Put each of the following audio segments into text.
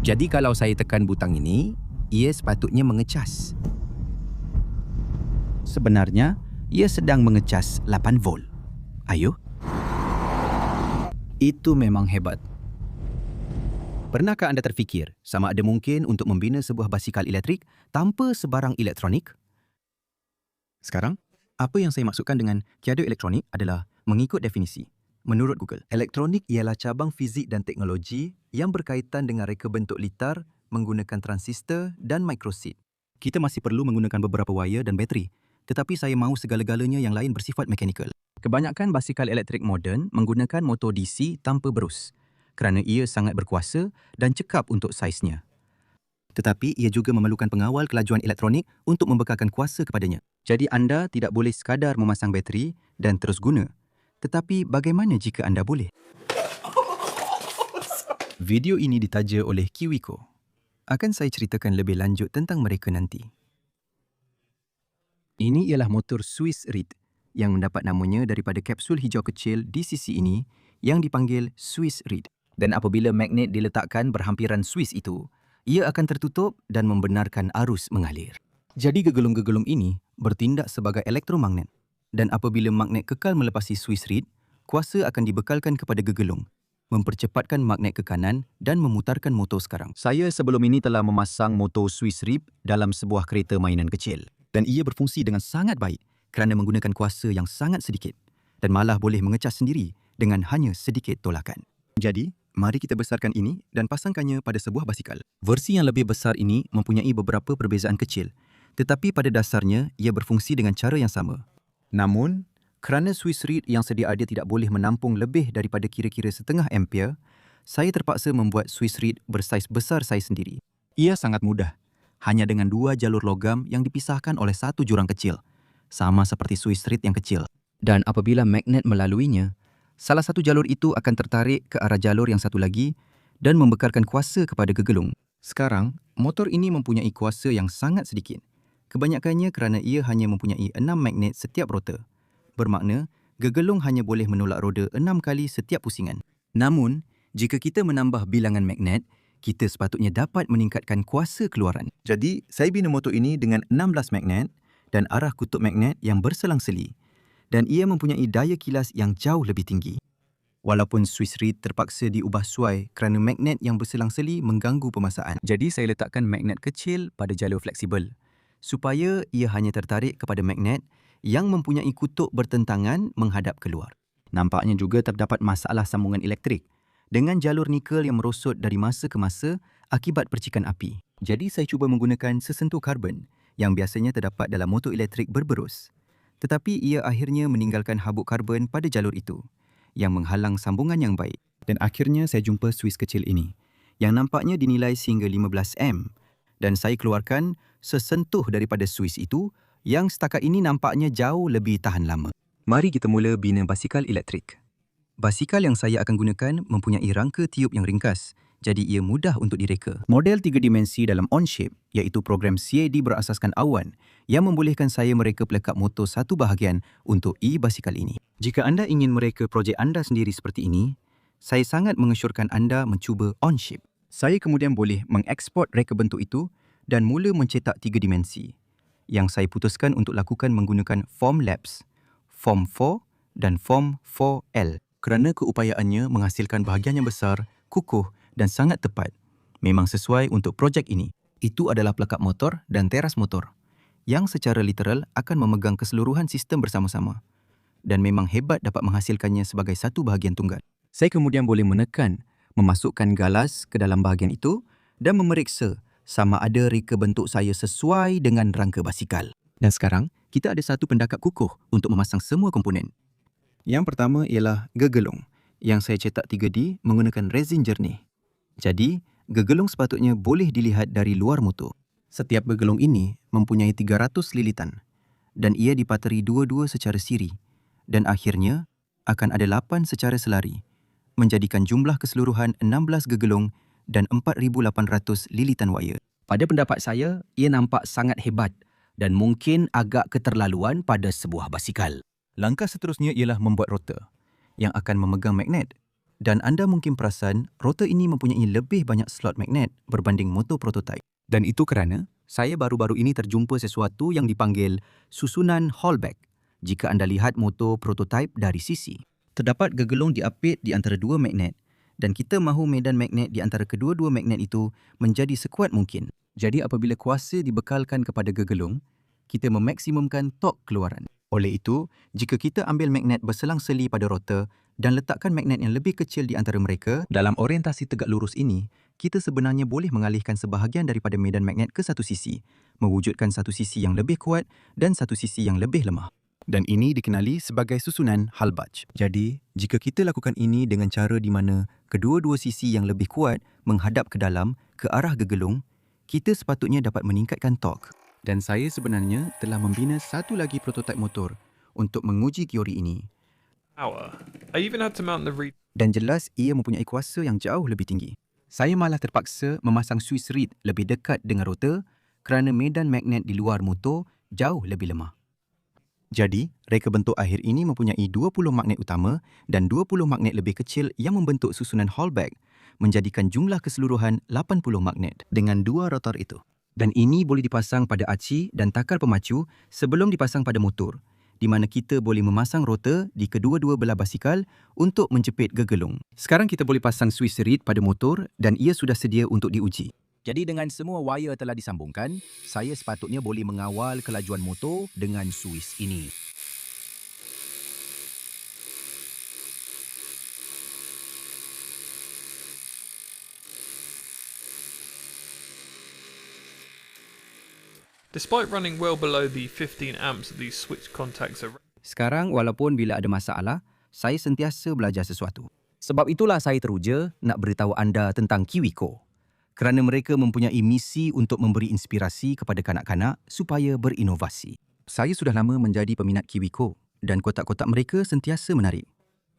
Jadi kalau saya tekan butang ini, ia sepatutnya mengecas. Sebenarnya, ia sedang mengecas 8 volt. Ayuh. Itu memang hebat. Pernahkah anda terfikir sama ada mungkin untuk membina sebuah basikal elektrik tanpa sebarang elektronik? Sekarang, apa yang saya maksudkan dengan tiada elektronik adalah mengikut definisi. Menurut Google, elektronik ialah cabang fizik dan teknologi yang berkaitan dengan reka bentuk litar menggunakan transistor dan microchip. Kita masih perlu menggunakan beberapa wire dan bateri, tetapi saya mahu segala-galanya yang lain bersifat mekanikal. Kebanyakan basikal elektrik moden menggunakan motor DC tanpa berus kerana ia sangat berkuasa dan cekap untuk saiznya. Tetapi ia juga memerlukan pengawal kelajuan elektronik untuk membekalkan kuasa kepadanya. Jadi anda tidak boleh sekadar memasang bateri dan terus guna. Tetapi bagaimana jika anda boleh? Video ini ditaja oleh Kiwiko. Akan saya ceritakan lebih lanjut tentang mereka nanti. Ini ialah motor Swiss Reed yang mendapat namanya daripada kapsul hijau kecil di sisi ini yang dipanggil Swiss Reed. Dan apabila magnet diletakkan berhampiran Swiss itu, ia akan tertutup dan membenarkan arus mengalir. Jadi gegelung-gegelung ini bertindak sebagai elektromagnet. Dan apabila magnet kekal melepasi Swiss Reed, kuasa akan dibekalkan kepada gegelung, mempercepatkan magnet ke kanan dan memutarkan motor sekarang. Saya sebelum ini telah memasang motor Swiss Reed dalam sebuah kereta mainan kecil. Dan ia berfungsi dengan sangat baik kerana menggunakan kuasa yang sangat sedikit dan malah boleh mengecas sendiri dengan hanya sedikit tolakan. Jadi, mari kita besarkan ini dan pasangkannya pada sebuah basikal. Versi yang lebih besar ini mempunyai beberapa perbezaan kecil, tetapi pada dasarnya ia berfungsi dengan cara yang sama. Namun, kerana Swiss Reed yang sedia ada tidak boleh menampung lebih daripada kira-kira setengah ampere, saya terpaksa membuat Swiss Reed bersaiz besar saya sendiri. Ia sangat mudah, hanya dengan 2 jalur logam yang dipisahkan oleh 1 jurang kecil, sama seperti Swiss Reed yang kecil. Dan apabila magnet melaluinya, salah satu jalur itu akan tertarik ke arah jalur yang satu lagi dan membekalkan kuasa kepada gegelung. Sekarang, motor ini mempunyai kuasa yang sangat sedikit. Kebanyakannya kerana ia hanya mempunyai 6 magnet setiap rotor. Bermakna, gegelung hanya boleh menolak roda 6 kali setiap pusingan. Namun, jika kita menambah bilangan magnet, kita sepatutnya dapat meningkatkan kuasa keluaran. Jadi, saya bina motor ini dengan 16 magnet dan arah kutub magnet yang berselang-seli. Dan ia mempunyai daya kilas yang jauh lebih tinggi. Walaupun Swiss Reed terpaksa diubah suai kerana magnet yang berselang-seli mengganggu pemasaan. Jadi, saya letakkan magnet kecil pada jalur fleksibel, supaya ia hanya tertarik kepada magnet yang mempunyai kutub bertentangan menghadap keluar. Nampaknya juga terdapat masalah sambungan elektrik dengan jalur nikel yang merosot dari masa ke masa akibat percikan api. Jadi saya cuba menggunakan sesentuh karbon yang biasanya terdapat dalam motor elektrik berberus. Tetapi ia akhirnya meninggalkan habuk karbon pada jalur itu yang menghalang sambungan yang baik. Dan akhirnya saya jumpa Swiss kecil ini yang nampaknya dinilai sehingga 15 amp. Dan saya keluarkan sesentuh daripada Swiss itu yang setakat ini nampaknya jauh lebih tahan lama. Mari kita mula bina basikal elektrik. Basikal yang saya akan gunakan mempunyai rangka tiup yang ringkas, jadi ia mudah untuk direka. Model 3 dimensi dalam OnShape, iaitu program CAD berasaskan awan yang membolehkan saya mereka pelekap motor satu bahagian untuk e-basikal ini. Jika anda ingin mereka projek anda sendiri seperti ini, saya sangat mengesyorkan anda mencuba OnShape. Saya kemudian boleh mengeksport reka bentuk itu dan mula mencetak 3 dimensi. Yang saya putuskan untuk lakukan menggunakan Formlabs, Form 4 dan Form 4L kerana keupayaannya menghasilkan bahagian yang besar, kukuh dan sangat tepat. Memang sesuai untuk projek ini. Itu adalah pelekap motor dan teras motor yang secara literal akan memegang keseluruhan sistem bersama-sama dan memang hebat dapat menghasilkannya sebagai satu bahagian tunggal. Saya kemudian boleh menekan, memasukkan galas ke dalam bahagian itu dan memeriksa sama ada reka bentuk saya sesuai dengan rangka basikal. Dan sekarang, kita ada satu pendakap kukuh untuk memasang semua komponen. Yang pertama ialah gegelung yang saya cetak 3D menggunakan resin jernih. Jadi, gegelung sepatutnya boleh dilihat dari luar motor. Setiap gegelung ini mempunyai 300 lilitan dan ia dipateri dua-dua secara siri dan akhirnya akan ada 8 secara selari, menjadikan jumlah keseluruhan 16 gegelung dan 4,800 lilitan wire. Pada pendapat saya, ia nampak sangat hebat dan mungkin agak keterlaluan pada sebuah basikal. Langkah seterusnya ialah membuat rotor yang akan memegang magnet. Dan anda mungkin perasan rotor ini mempunyai lebih banyak slot magnet berbanding motor prototype. Dan itu kerana saya baru-baru ini terjumpa sesuatu yang dipanggil susunan Hallback jika anda lihat motor prototype dari sisi. Terdapat gegelung diapit di antara dua magnet dan kita mahu medan magnet di antara kedua-dua magnet itu menjadi sekuat mungkin. Jadi apabila kuasa dibekalkan kepada gegelung, kita memaksimumkan tork keluaran. Oleh itu, jika kita ambil magnet berselang-seli pada rotor dan letakkan magnet yang lebih kecil di antara mereka dalam orientasi tegak lurus ini, kita sebenarnya boleh mengalihkan sebahagian daripada medan magnet ke satu sisi, mewujudkan satu sisi yang lebih kuat dan satu sisi yang lebih lemah. Dan ini dikenali sebagai susunan Hallbach. Jadi, jika kita lakukan ini dengan cara di mana kedua-dua sisi yang lebih kuat menghadap ke dalam, ke arah gegelung, kita sepatutnya dapat meningkatkan tork. Dan saya sebenarnya telah membina satu lagi prototipe motor untuk menguji teori ini. I even had to mount the Dan jelas ia mempunyai kuasa yang jauh lebih tinggi. Saya malah terpaksa memasang Swiss reed lebih dekat dengan rotor kerana medan magnet di luar motor jauh lebih lemah. Jadi, reka bentuk akhir ini mempunyai 20 magnet utama dan 20 magnet lebih kecil yang membentuk susunan Hallback, menjadikan jumlah keseluruhan 80 magnet dengan dua rotor itu. Dan ini boleh dipasang pada aci dan takar pemacu sebelum dipasang pada motor, di mana kita boleh memasang rotor di kedua-dua belah basikal untuk menjepit gegelung. Sekarang kita boleh pasang Swiss reed pada motor dan ia sudah sedia untuk diuji. Jadi dengan semua wire telah disambungkan, saya sepatutnya boleh mengawal kelajuan motor dengan Swiss ini. Despite running well below the 15 amps that these switch contacts are. Sekarang walaupun bila ada masalah, saya sentiasa belajar sesuatu. Sebab itulah saya teruja nak beritahu anda tentang KiwiCo. Kerana mereka mempunyai misi untuk memberi inspirasi kepada kanak-kanak supaya berinovasi. Saya sudah lama menjadi peminat KiwiCo dan kotak-kotak mereka sentiasa menarik.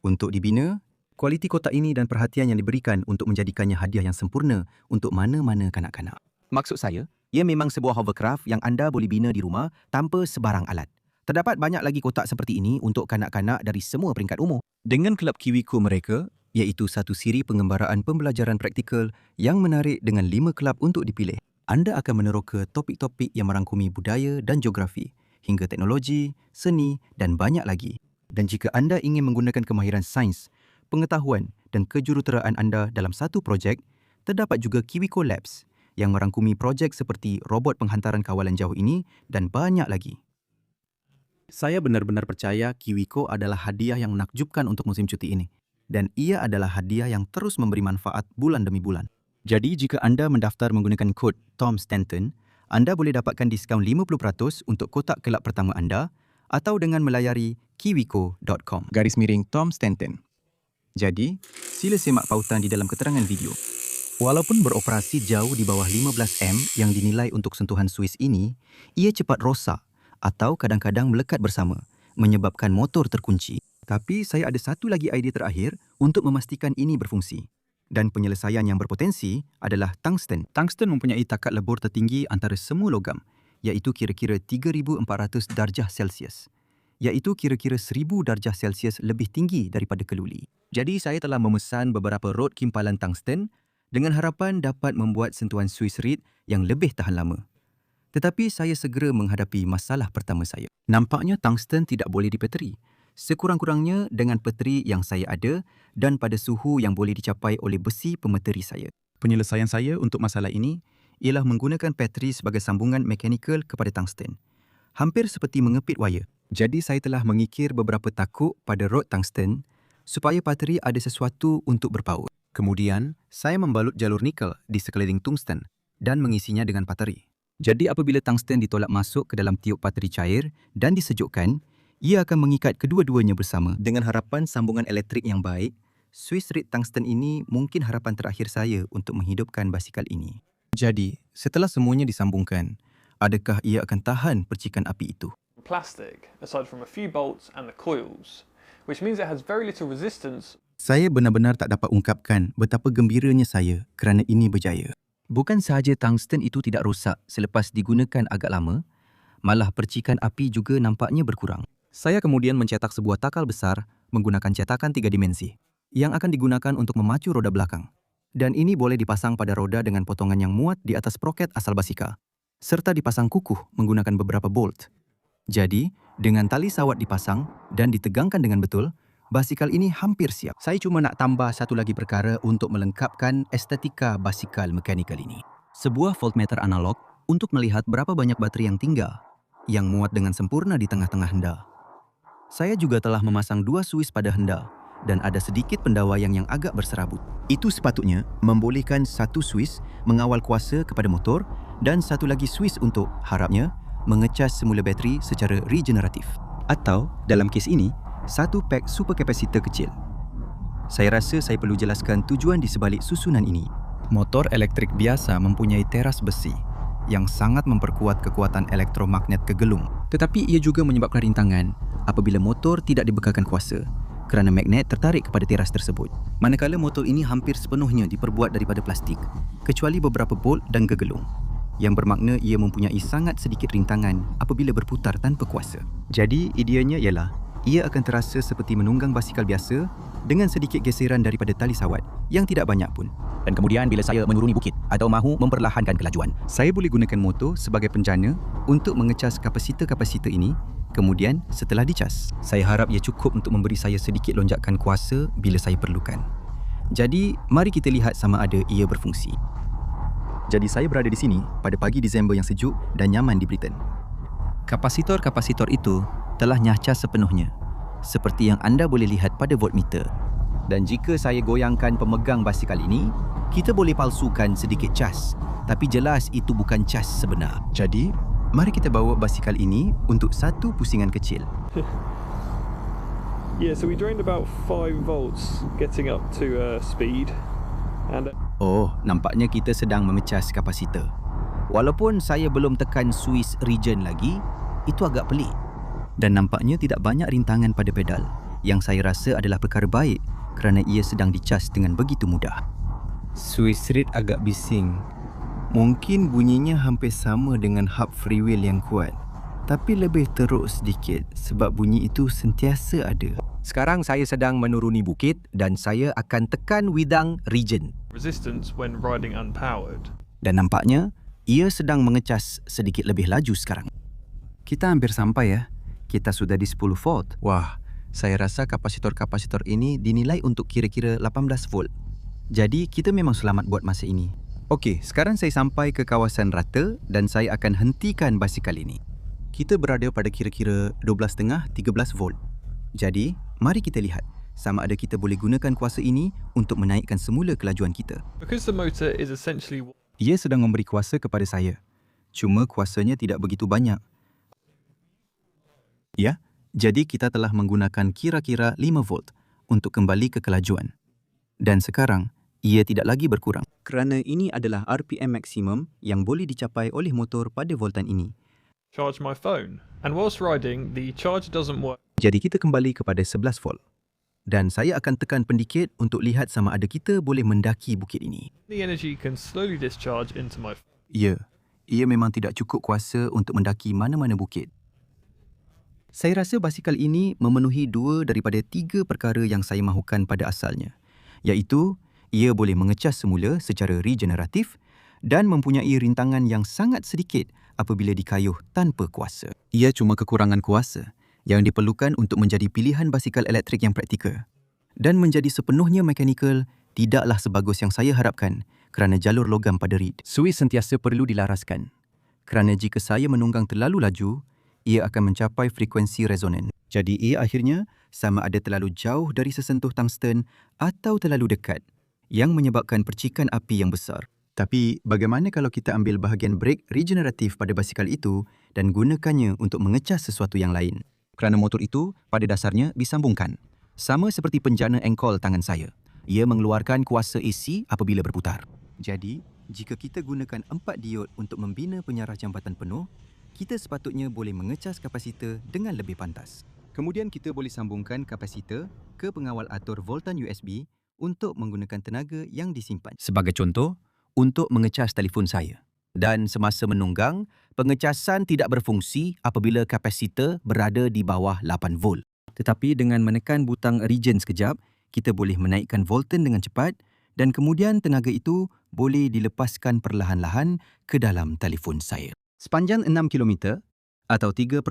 Untuk dibina, kualiti kotak ini dan perhatian yang diberikan untuk menjadikannya hadiah yang sempurna untuk mana-mana kanak-kanak. Maksud saya, ia memang sebuah hovercraft yang anda boleh bina di rumah tanpa sebarang alat. Terdapat banyak lagi kotak seperti ini untuk kanak-kanak dari semua peringkat umur. Dengan kelab KiwiCo mereka, iaitu satu siri pengembaraan pembelajaran praktikal yang menarik dengan 5 kelab untuk dipilih, anda akan meneroka topik-topik yang merangkumi budaya dan geografi, hingga teknologi, seni dan banyak lagi. Dan jika anda ingin menggunakan kemahiran sains, pengetahuan dan kejuruteraan anda dalam satu projek, terdapat juga KiwiCo Labs yang merangkumi projek seperti robot penghantaran kawalan jauh ini dan banyak lagi. Saya benar-benar percaya KiwiCo adalah hadiah yang menakjubkan untuk musim cuti ini. Dan ia adalah hadiah yang terus memberi manfaat bulan demi bulan. Jadi jika anda mendaftar menggunakan kod Tom Stanton, anda boleh dapatkan diskaun 50% untuk kotak kelab pertama anda atau dengan melayari kiwico.com/Tom Stanton. Jadi, sila semak pautan di dalam keterangan video. Walaupun beroperasi jauh di bawah 15 amp yang dinilai untuk sentuhan Swiss ini, ia cepat rosak atau kadang-kadang melekat bersama, menyebabkan motor terkunci. Tapi saya ada satu lagi idea terakhir untuk memastikan ini berfungsi. Dan penyelesaian yang berpotensi adalah tungsten. Tungsten mempunyai takat lebur tertinggi antara semua logam, iaitu kira-kira 3,400 darjah Celsius. Iaitu kira-kira 1,000 darjah Celsius lebih tinggi daripada keluli. Jadi saya telah memesan beberapa rod kimpalan tungsten dengan harapan dapat membuat sentuhan Swiss reed yang lebih tahan lama. Tetapi saya segera menghadapi masalah pertama saya. Nampaknya tungsten tidak boleh dipeteri. Sekurang-kurangnya dengan peteri yang saya ada dan pada suhu yang boleh dicapai oleh besi pemeteri saya. Penyelesaian saya untuk masalah ini ialah menggunakan peteri sebagai sambungan mekanikal kepada tungsten. Hampir seperti mengepit wayar. Jadi saya telah mengikir beberapa takuk pada rod tungsten supaya bateri ada sesuatu untuk berpaut. Kemudian, saya membalut jalur nikel di sekeliling tungsten dan mengisinya dengan bateri. Jadi apabila tungsten ditolak masuk ke dalam tiup bateri cair dan disejukkan, ia akan mengikat kedua-duanya bersama. Dengan harapan sambungan elektrik yang baik, Swiss reed tungsten ini mungkin harapan terakhir saya untuk menghidupkan basikal ini. Jadi, setelah semuanya disambungkan, adakah ia akan tahan percikan api itu? Plastic, aside from a few bolts and the coils, which means it has very little resistance. Saya benar-benar tak dapat ungkapkan betapa gembiranya saya kerana ini berjaya. Bukan sahaja tungsten itu tidak rosak selepas digunakan agak lama, malah percikan api juga nampaknya berkurang. Saya kemudian mencetak sebuah takal besar menggunakan cetakan 3 dimensi. yang akan digunakan untuk memacu roda belakang. Dan ini boleh dipasang pada roda dengan potongan yang muat di atas sproket asal basikal, serta dipasang kukuh menggunakan beberapa bolt. Jadi, dengan tali sawat dipasang dan ditegangkan dengan betul, basikal ini hampir siap. Saya cuma nak tambah satu lagi perkara untuk melengkapkan estetika basikal mekanikal ini. Sebuah voltmeter analog untuk melihat berapa banyak bateri yang tinggal, yang muat dengan sempurna di tengah-tengah hendal. Saya juga telah memasang 2 suis pada hendal dan ada sedikit pendawaian yang agak berserabut. Itu sepatutnya membolehkan satu suis mengawal kuasa kepada motor dan satu lagi suis untuk, harapnya, mengecas semula bateri secara regeneratif. Atau, dalam kes ini, satu pak superkapasitor kecil. Saya rasa saya perlu jelaskan tujuan di sebalik susunan ini. Motor elektrik biasa mempunyai teras besi yang sangat memperkuat kekuatan elektromagnet kegelung. Tetapi ia juga menyebabkan rintangan apabila motor tidak dibekalkan kuasa kerana magnet tertarik kepada teras tersebut. Manakala motor ini hampir sepenuhnya diperbuat daripada plastik, kecuali beberapa bolt dan gegelung, yang bermakna ia mempunyai sangat sedikit rintangan apabila berputar tanpa kuasa. Jadi, ideanya ialah ia akan terasa seperti menunggang basikal biasa dengan sedikit geseran daripada tali sawat yang tidak banyak pun. Dan kemudian bila saya menuruni bukit atau mahu memperlahankan kelajuan, saya boleh gunakan motor sebagai penjana untuk mengecas kapasitor-kapasitor ini. Kemudian, setelah dicas, saya harap ia cukup untuk memberi saya sedikit lonjakan kuasa bila saya perlukan. Jadi, mari kita lihat sama ada ia berfungsi. Jadi, saya berada di sini pada pagi Disember yang sejuk dan nyaman di Britain. Kapasitor-kapasitor itu telah nyacas sepenuhnya, seperti yang anda boleh lihat pada voltmeter. Dan jika saya goyangkan pemegang basikal ini, kita boleh palsukan sedikit cas, tapi jelas itu bukan cas sebenar. Jadi, mari kita bawa basikal ini untuk satu pusingan kecil. Yeah, so we drained about 5 volts getting up to speed. And Oh, nampaknya kita sedang mengecas kapasitor. Walaupun saya belum tekan suis regen lagi, itu agak pelik. Dan nampaknya tidak banyak rintangan pada pedal, yang saya rasa adalah perkara baik kerana ia sedang dicas dengan begitu mudah. Suis reed agak bising. Mungkin bunyinya hampir sama dengan hub freewheel yang kuat, tapi lebih teruk sedikit sebab bunyi itu sentiasa ada. Sekarang saya sedang menuruni bukit dan saya akan tekan widang regen. resistance when riding unpowered. Dan nampaknya, ia sedang mengecas sedikit lebih laju sekarang. Kita hampir sampai ya. Kita sudah di 10 volt. Wah, saya rasa kapasitor-kapasitor ini dinilai untuk kira-kira 18 volt. Jadi, kita memang selamat buat masa ini. Okey, sekarang saya sampai ke kawasan rata dan saya akan hentikan basikal ini. Kita berada pada kira-kira 12.5-13 volt. Jadi, mari kita lihat sama ada kita boleh gunakan kuasa ini untuk menaikkan semula kelajuan kita. Because the motor is essentially Ia sedang memberi kuasa kepada saya. Cuma kuasanya tidak begitu banyak. Ya, jadi kita telah menggunakan kira-kira 5 volt untuk kembali ke kelajuan. Dan sekarang, ia tidak lagi berkurang. Kerana ini adalah RPM maksimum yang boleh dicapai oleh motor pada voltan ini. charge my phone. And whilst riding, the charger doesn't work. Jadi kita kembali kepada 11 volt. Dan saya akan tekan pendikit untuk lihat sama ada kita boleh mendaki bukit ini. The energy can slowly discharge into my phone. Ya, ia memang tidak cukup kuasa untuk mendaki mana-mana bukit. Saya rasa basikal ini memenuhi 2 daripada 3 perkara yang saya mahukan pada asalnya, iaitu ia boleh mengecas semula secara regeneratif dan mempunyai rintangan yang sangat sedikit apabila dikayuh tanpa kuasa. Ia cuma kekurangan kuasa yang diperlukan untuk menjadi pilihan basikal elektrik yang praktikal. Dan menjadi sepenuhnya mekanikal tidaklah sebagus yang saya harapkan kerana jalur logam pada reed. Suis sentiasa perlu dilaraskan kerana jika saya menunggang terlalu laju, ia akan mencapai frekuensi resonan. Jadi ia akhirnya sama ada terlalu jauh dari sesentuh tungsten atau terlalu dekat yang menyebabkan percikan api yang besar. Tapi bagaimana kalau kita ambil bahagian brake regeneratif pada basikal itu dan gunakannya untuk mengecas sesuatu yang lain? Kerana motor itu pada dasarnya disambungkan. Sama seperti penjana engkol tangan saya. Ia mengeluarkan kuasa AC apabila berputar. Jadi, jika kita gunakan 4 diod untuk membina penyarah jambatan penuh, kita sepatutnya boleh mengecas kapasitor dengan lebih pantas. Kemudian kita boleh sambungkan kapasitor ke pengawal atur voltan USB untuk menggunakan tenaga yang disimpan. Sebagai contoh, untuk mengecas telefon saya. Dan semasa menunggang, pengecasan tidak berfungsi apabila kapasitor berada di bawah 8 volt. Tetapi dengan menekan butang regen sekejap, kita boleh menaikkan volten dengan cepat dan kemudian tenaga itu boleh dilepaskan perlahan-lahan ke dalam telefon saya. Sepanjang 6 kilometer atau 3.7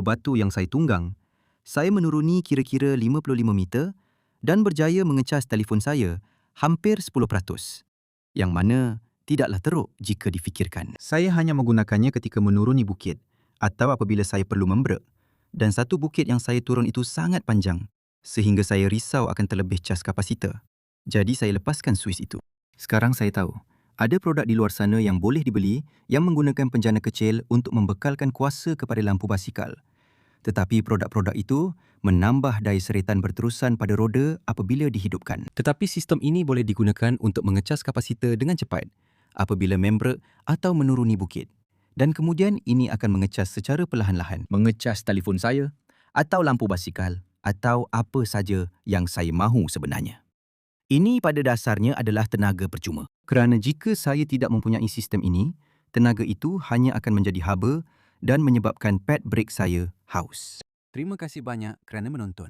batu yang saya tunggang, saya menuruni kira-kira 55 meter dan berjaya mengecas telefon saya hampir 10%, yang mana tidaklah teruk jika difikirkan. Saya hanya menggunakannya ketika menuruni bukit atau apabila saya perlu membrek, dan satu bukit yang saya turun itu sangat panjang sehingga saya risau akan terlebih cas kapasitor. Jadi saya lepaskan suis itu. Sekarang saya tahu, ada produk di luar sana yang boleh dibeli yang menggunakan penjana kecil untuk membekalkan kuasa kepada lampu basikal. Tetapi produk-produk itu menambah daya seretan berterusan pada roda apabila dihidupkan. Tetapi sistem ini boleh digunakan untuk mengecas kapasitor dengan cepat apabila membrek atau menuruni bukit. Dan kemudian ini akan mengecas secara perlahan-lahan. Mengecas telefon saya atau lampu basikal atau apa saja yang saya mahu sebenarnya. Ini pada dasarnya adalah tenaga percuma. Kerana jika saya tidak mempunyai sistem ini, tenaga itu hanya akan menjadi haba dan menyebabkan pad brake saya haus. Terima kasih banyak kerana menonton.